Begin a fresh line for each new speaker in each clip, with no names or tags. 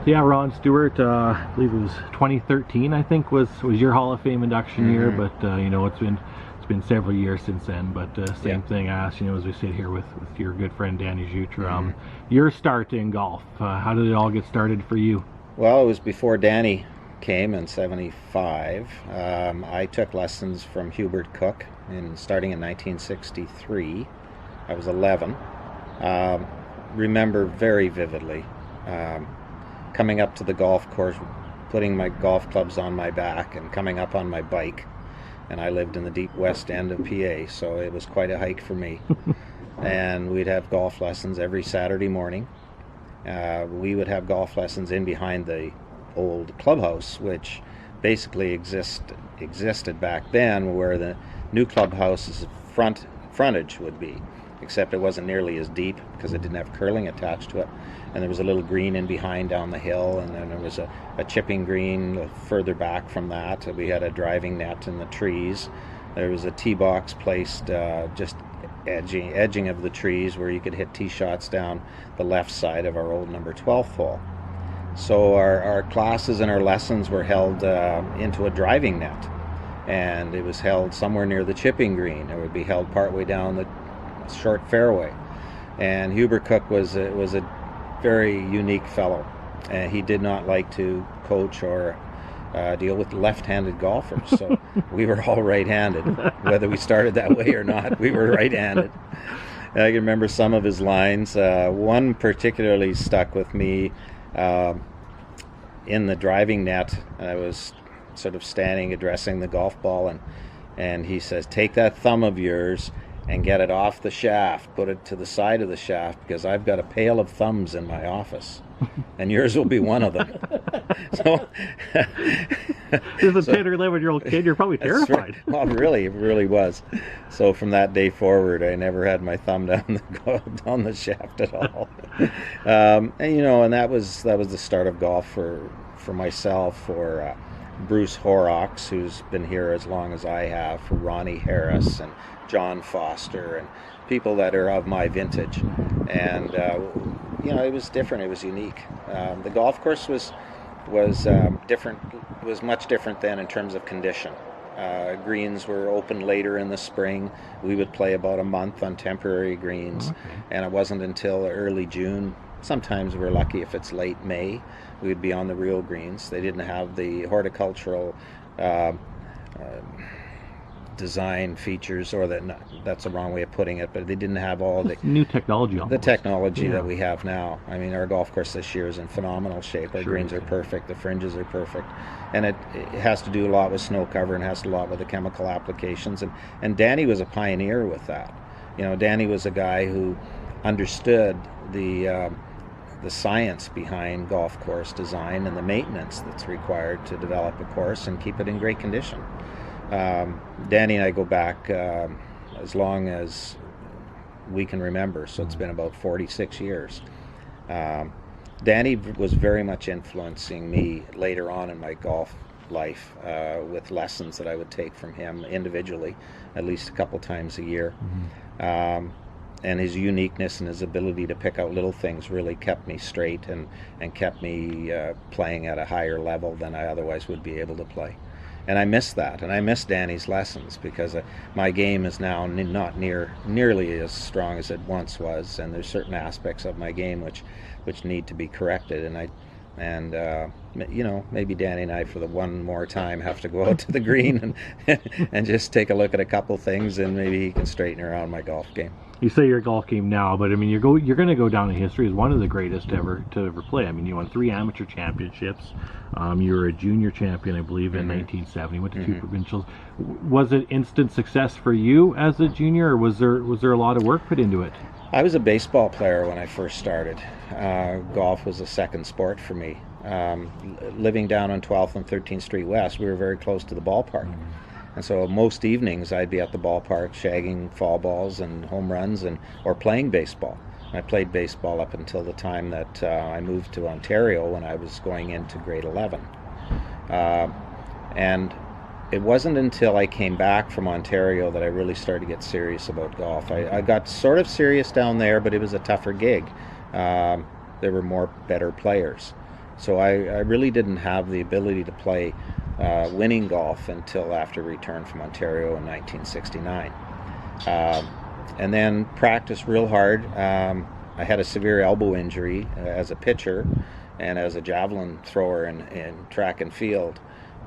Yeah, Ron Stewart, I believe it was 2013, I think, was your Hall of Fame induction year, but it's been several years since then. But same thing I asked, as we sit here with your good friend Danny Jutra, your start in golf, how did it all get started for you?
Well, it was before Danny came in '75. I took lessons from Hubert Cook starting in 1963. I was 11. Remember very vividly coming up to the golf course, putting my golf clubs on my back and coming up on my bike. And I lived in the deep west end of PA, so it was quite a hike for me. And we'd have golf lessons every Saturday morning. We would have golf lessons in behind the old clubhouse, which basically existed back then, where the new clubhouse's frontage would be, except it wasn't nearly as deep because it didn't have curling attached to it. And there was a little green in behind down the hill, and then there was a chipping green further back from that. We had a driving net in the trees. There was a tee box placed just edging of the trees where you could hit tee shots down the left side of our old number 12th hole. So our classes and our lessons were held into a driving net, and it was held somewhere near the chipping green. It would be held partway down the short fairway. And Hubert Cook was a very unique fellow, and he did not like to coach or deal with left-handed golfers. So we were all right-handed, whether we started that way or not. We were right-handed. And I can remember some of his lines. One particularly stuck with me. In the driving net, I was sort of standing addressing the golf ball, and he says, "Take that thumb of yours and get it off the shaft, put it to the side of the shaft, because I've got a pail of thumbs in my office, and yours will be one of them." So,
as a 10 or 11-year-old kid, you're probably terrified.
Right. Well, really, it really was. So from that day forward, I never had my thumb down the shaft at all. And that was the start of golf for myself, for Bruce Horrocks, who's been here as long as I have, for Ronnie Harris and John Foster, and people that are of my vintage. And it was different. It was unique. The golf course was different. It was much different then in terms of condition. Greens were open later in the spring. We would play about a month on temporary greens, and it wasn't until early June. Sometimes we're lucky if it's late May, we would be on the real greens. They didn't have the horticultural design features, or that's the wrong way of putting it, but they didn't have all the
new technology
that we have now. I mean, our golf course this year is in phenomenal shape. Our greens are perfect, the fringes are perfect, and it has to do a lot with snow cover, and has to do a lot with the chemical applications, and Danny was a pioneer with that. Danny was a guy who understood the science behind golf course design and the maintenance that's required to develop a course and keep it in great condition. Danny and I go back as long as we can remember, so it's been about 46 years. Danny was very much influencing me later on in my golf life with lessons that I would take from him individually, at least a couple times a year. And his uniqueness and his ability to pick out little things really kept me straight and kept me playing at a higher level than I otherwise would be able to play. And I miss that, and I miss Danny's lessons, because my game is now not nearly as strong as it once was, and there's certain aspects of my game which need to be corrected. And maybe Danny and I, for the one more time, have to go out to the green and just take a look at a couple things, and maybe he can straighten around my golf game.
You say your golf game now, but I mean, you're going to go down in history as one of the greatest to ever play. I mean, you won 3 amateur championships. You were a junior champion, I believe, in 1970. Went to 2 provincials. Was it instant success for you as a junior, or was there a lot of work put into it?
I was a baseball player when I first started. Golf was a second sport for me. Living down on 12th and 13th Street West, we were very close to the ballpark. And so most evenings I'd be at the ballpark shagging fall balls and home runs or playing baseball. I played baseball up until the time that I moved to Ontario when I was going into grade 11. And it wasn't until I came back from Ontario that I really started to get serious about golf. I got sort of serious down there, but it was a tougher gig. There were better players. So I really didn't have the ability to play winning golf until after return from Ontario in 1969. And then practiced real hard. I had a severe elbow injury as a pitcher and as a javelin thrower in track and field,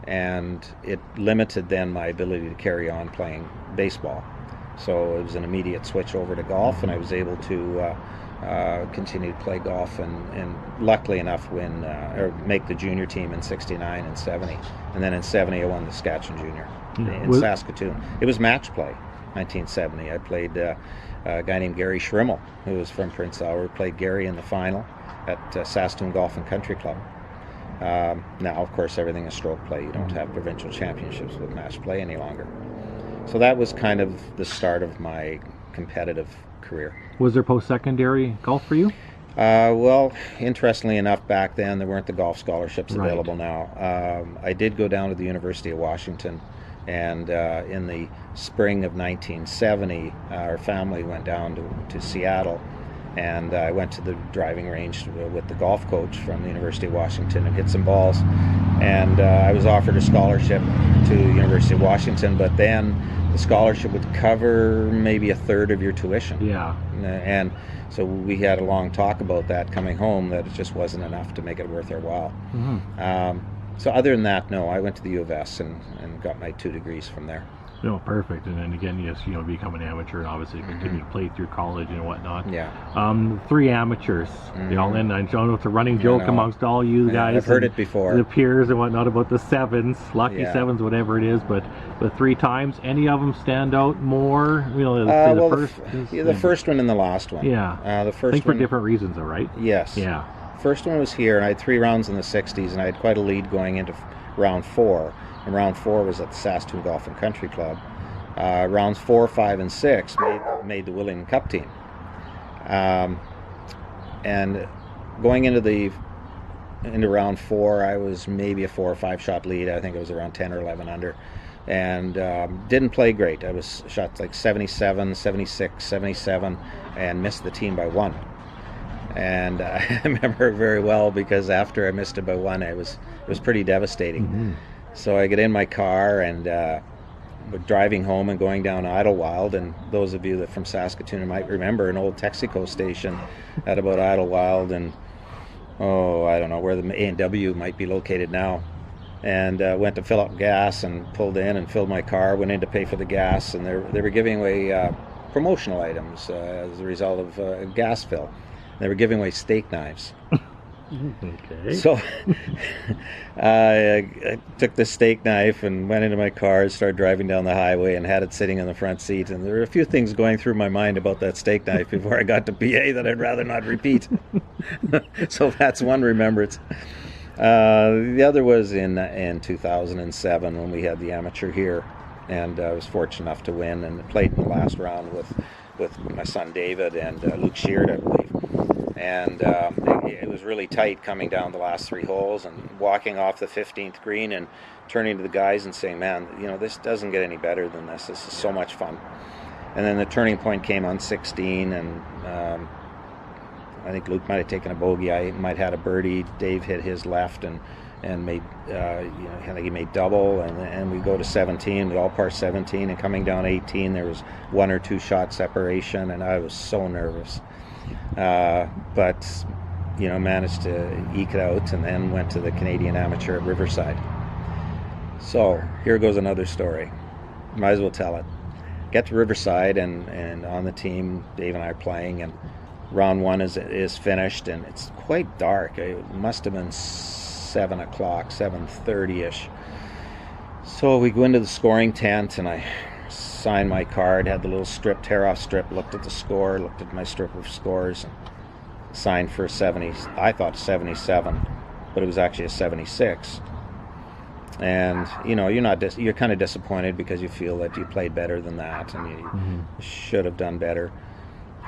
and it limited then my ability to carry on playing baseball. So it was an immediate switch over to golf, and I was able to continue to play golf and luckily enough win or make the junior team in 69 and 70. And then in 70 I won the Saskatchewan Junior in Saskatoon. It was match play, 1970. I played a guy named Gary Schrimmel, who was from Prince Albert. Played Gary in the final at Saskatoon Golf and Country Club. Now, of course, everything is stroke play. You don't have provincial championships with match play any longer. So that was kind of the start of my competitive career.
Was there post-secondary golf for you?
Well, interestingly enough, back then there weren't the golf scholarships available now. I did go down to the University of Washington, and in the spring of 1970, our family went down to Seattle, and I went to the driving range with the golf coach from the University of Washington and hit some balls. And I was offered a scholarship to the University of Washington, but then the scholarship would cover maybe a third of your tuition.
Yeah.
And so we had a long talk about that coming home, that it just wasn't enough to make it worth our while. So other than that, no, I went to the U of S and got my 2 degrees from there.
No, perfect. And then again, yes, become an amateur and obviously continue to play through college and whatnot.
Yeah.
3 amateurs. They all end. I know it's a running joke amongst all you guys.
I've heard it before.
The peers and whatnot about the 7s, lucky 7s, whatever it is. But the 3 times, any of them stand out more?
The first one and the last one.
Yeah.
The first
I think
one,
for different reasons, though, right?
Yes.
Yeah.
First one was here, and I had 3 rounds in the 60s, and I had quite a lead going into round 4. And round 4 was at the Saskatoon Golf and Country Club. Rounds 4, 5, and 6 made the Willing Cup team. And going into round 4, I was maybe a 4 or 5 shot lead. I think it was around 10 or 11 under. And didn't play great. I was shot like 77, 76, 77, and missed the team by 1. And I remember very well, because after I missed it by 1, it was pretty devastating. So I get in my car and we're driving home and going down Idlewild, and those of you that from Saskatoon might remember an old Texaco station at about Idlewild, and I don't know where the A&W might be located now. And went to fill up gas and pulled in and filled my car, went in to pay for the gas, and they were giving away promotional items as a result of gas fill. They were giving away steak knives.
Okay.
So I took the steak knife and went into my car and started driving down the highway and had it sitting in the front seat. And there were a few things going through my mind about that steak knife before I got to PA that I'd rather not repeat. So that's one remembrance. The other was in 2007 when we had the amateur here, and I was fortunate enough to win and played in the last round with my son David and Luke Sheard, I believe. And it was really tight coming down the last 3 holes and walking off the 15th green and turning to the guys and saying, man, this doesn't get any better than this. This is so much fun. And then the turning point came on 16, and I think Luke might have taken a bogey. I might have had a birdie. Dave hit his left and made, I think he made double. And we go to 17. We all par 17. And coming down 18, there was 1 or 2 shot separation, and I was so nervous. But managed to eke it out, and then went to the Canadian Amateur at Riverside. So here goes another story. Might as well tell it. Get to Riverside, and on the team, Dave and I are playing, and round 1 is finished, and it's quite dark. It must have been 7 o'clock, 7:30ish. So we go into the scoring tent, and I signed my card, had the little tear-off strip, looked at the score, looked at my strip of scores, and signed for a 70. I thought 77, but it was actually a 76. And you're kind of disappointed because you feel that you played better than that, and you should have done better.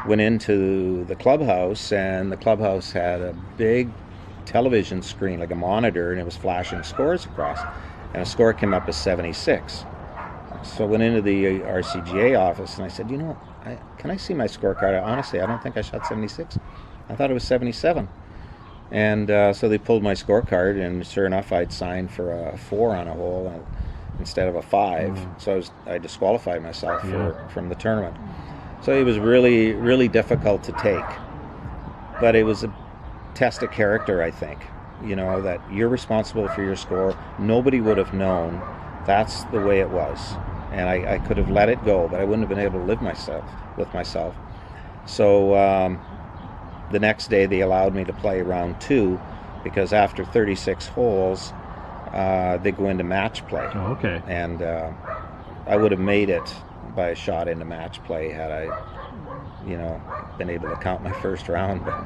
Went into the clubhouse, and the clubhouse had a big television screen, like a monitor, and it was flashing scores across, and a score came up as 76. So I went into the RCGA office, and I said, can I see my scorecard? Honestly, I don't think I shot 76. I thought it was 77. And so they pulled my scorecard, and sure enough, I'd signed for a 4 on a hole instead of a 5. So I disqualified myself from the tournament. So it was really, really difficult to take. But it was a test of character, I think. You know, that you're responsible for your score. Nobody would have known that's the way it was. And I could have let it go, but I wouldn't have been able to live with myself. So the next day they allowed me to play round 2, because after 36 holes, they go into match play.
Oh, okay.
And I would have made it by a shot into match play had I, been able to count my first round. But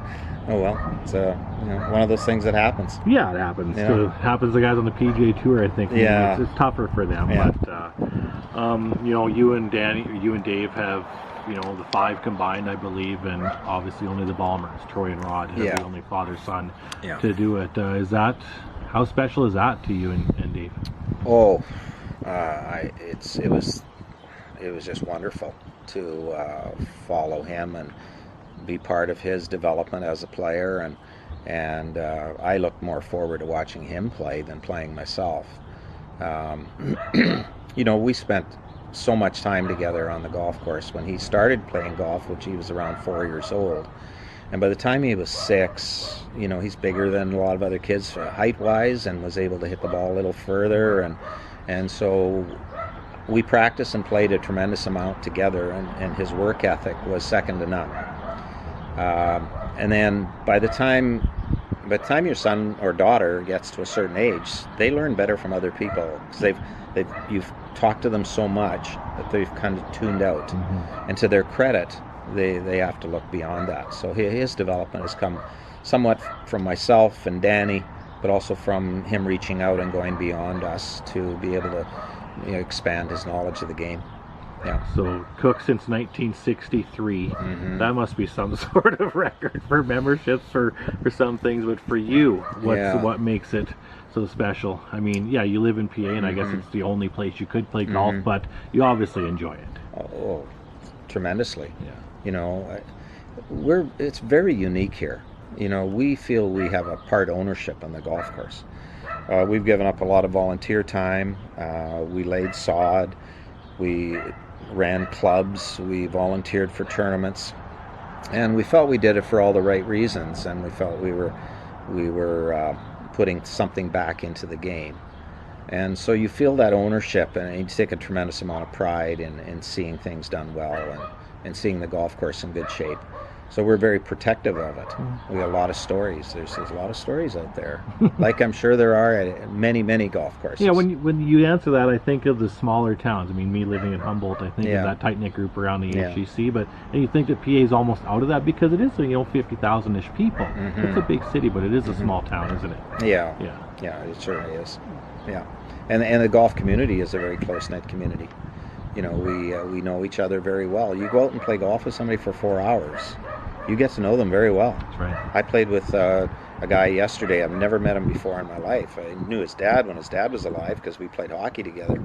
oh well, it's one of those things that happens.
Yeah, it happens. It happens to guys on the PGA Tour, I think.
Yeah.
It's tougher for them.
Yeah.
But you and Dave have the 5 combined, I believe, and obviously only the Ballmers, Troy and Rod, have the only father-son to do it. How special is that to you and Dave?
Oh, it was just wonderful to follow him and be part of his development as a player, and I look more forward to watching him play than playing myself. We spent so much time together on the golf course. When he started playing golf, which he was around 4 years old, and by the time he was 6, he's bigger than a lot of other kids height-wise, and was able to hit the ball a little further, and so we practiced and played a tremendous amount together, and his work ethic was second to none. And then by the time your son or daughter gets to a certain age, they learn better from other people, because you've talked to them so much that they've kind of tuned out. Mm-hmm. And to their credit, they have to look beyond that. So his development has come somewhat from myself and Danny, but also from him reaching out and going beyond us to be able to expand his knowledge of the game. Yeah.
So Cook since 1963.
Mm-hmm.
That must be some sort of record for memberships for some things, but for you, what makes it so special? I mean, you live in PA, and I guess it's the only place you could play golf, but you obviously enjoy it.
Oh, tremendously.
Yeah.
It's very unique here. We feel we have a part ownership on the golf course. We've given up a lot of volunteer time. We laid sod. We ran clubs. We volunteered for tournaments, and we felt we did it for all the right reasons. And we felt we were putting something back into the game. And so you feel that ownership, and you take a tremendous amount of pride in seeing things done well and seeing the golf course in good shape. So we're very protective of it. We have a lot of stories. There's a lot of stories out there, like I'm sure there are at many, many golf courses.
Yeah, when you answer that, I think of the smaller towns. I mean, me living in Humboldt, I think of that tight-knit group around the HGC, but and you think that PA is almost out of that because it is, 50,000-ish people. Mm-hmm. It's a big city, but it is a small town, isn't it?
Yeah, it certainly is. Yeah, and the golf community is a very close-knit community. We know each other very well. You go out and play golf with somebody for 4 hours, you get to know them very well.
That's right.
I played with a guy yesterday. I've never met him before in my life. I knew his dad when his dad was alive because we played hockey together.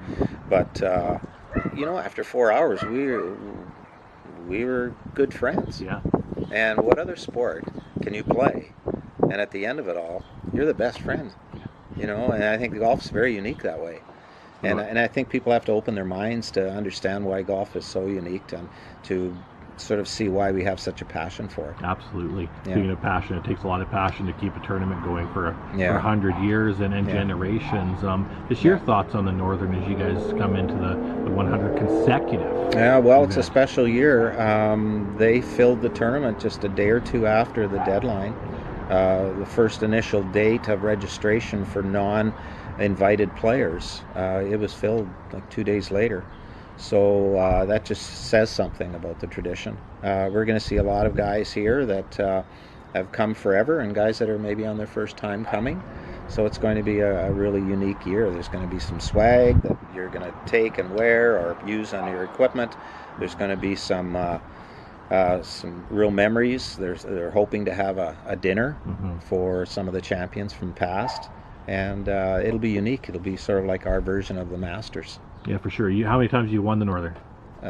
But after 4 hours, we were good friends.
Yeah.
And what other sport can you play? And at the end of it all, you're the best friend. And I think golf's very unique that way. And I think people have to open their minds to understand why golf is so unique, to sort of see why we have such a passion for it.
Absolutely. Speaking of passion, it takes a lot of passion to keep a tournament going for 100 years and generations. Just your thoughts on the Northern as you guys come into the 100 consecutive.
Yeah, well, it's a special year. They filled the tournament just a day or two after the deadline. The first initial date of registration for non-invited players. It was filled like 2 days later. So that just says something about the tradition. We're going to see a lot of guys here that have come forever, and guys that are maybe on their first time coming. So it's going to be a really unique year. There's going to be some swag that you're going to take and wear or use on your equipment. There's going to be some real memories. They're hoping to have a dinner for some of the champions from the past, and it'll be unique. It'll be sort of like our version of the Masters.
Yeah, for sure. How many times have you won the Northern?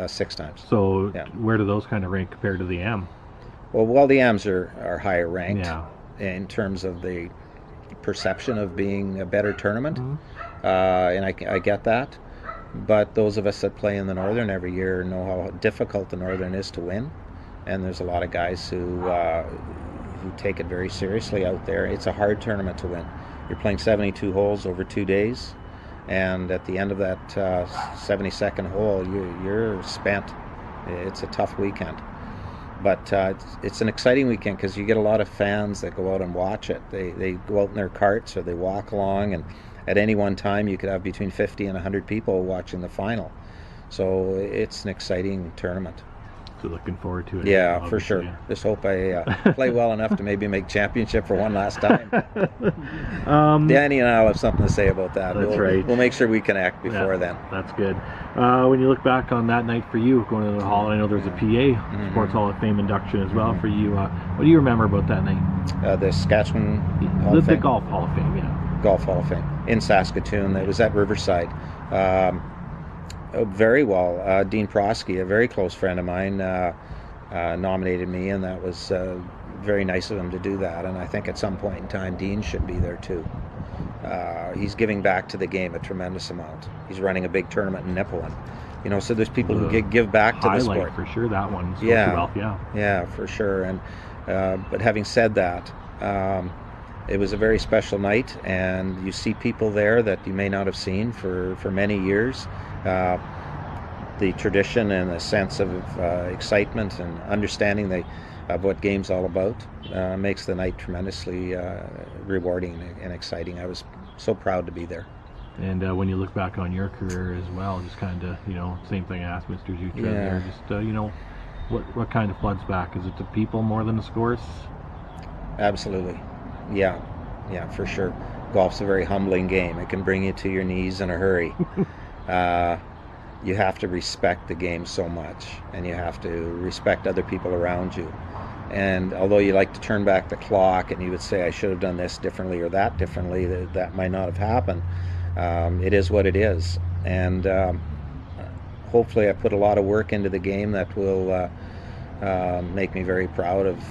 6 times.
So where do those kind of rank compared to the AM?
Well, the AMs are higher ranked.
Yeah.
in terms of the perception of being a better tournament, and I get that. But those of us that play in the Northern every year know how difficult the Northern is to win, and there's a lot of guys who take it very seriously out there. It's a hard tournament to win. You're playing 72 holes over 2 days, and at the end of that 72nd hole, you're spent. It's a tough weekend. But it's an exciting weekend because you get a lot of fans that go out and watch it. They go out in their carts or they walk along, and at any one time you could have between 50 and 100 people watching the final. So it's an exciting tournament.
So looking forward to it.
Yeah, for sure. Yeah. Just hope I play well enough to maybe make championship for one last time. Danny and I will have something to say about that.
That's right.
We'll make sure we connect before then.
That's good. When you look back on that night for you, going to the Hall, I know there's a PA, Sports Hall of Fame induction as well for you. What do you remember about that night?
The Saskatchewan Hall of Fame?
The Golf Hall of Fame, yeah.
Golf Hall of Fame in Saskatoon. It was at Riverside. Very well. Dean Prosky, a very close friend of mine, nominated me, and that was very nice of him to do that. And I think at some point in time, Dean should be there too. He's giving back to the game a tremendous amount. He's running a big tournament in Nipawin. So there's people who give back to the sport.
For sure, that one.
Yeah, for sure. And but having said that, it was a very special night, and you see people there that you may not have seen for many years. The tradition and the sense of excitement and understanding of what game's all about makes the night tremendously rewarding and exciting. I was so proud to be there.
And when you look back on your career as well, just kind of, same thing I asked Mr. Zutra there, just, what kind of floods back? Is it the people more than the scores?
Absolutely. Yeah, for sure. Golf's a very humbling game. It can bring you to your knees in a hurry. You have to respect the game so much, and you have to respect other people around you. And although you like to turn back the clock and you would say, I should have done this differently or that differently, that might not have happened. It is what it is. And hopefully I put a lot of work into the game that will make me very proud of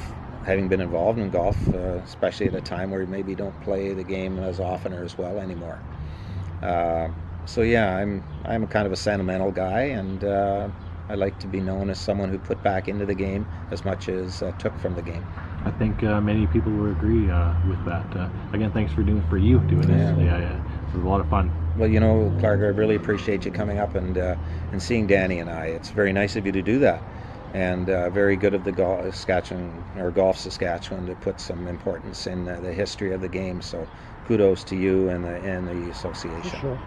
having been involved in golf, especially at a time where you maybe don't play the game as often or as well anymore. So yeah, I'm kind of a sentimental guy, and I like to be known as someone who put back into the game as much as took from the game.
I think many people will agree with that. Again, thanks for doing this. It was a lot of fun.
Well, Clark, I really appreciate you coming up and seeing Danny and I. It's very nice of you to do that, and very good of the Golf Saskatchewan to put some importance in the history of the game. So kudos to you and the association.
For sure.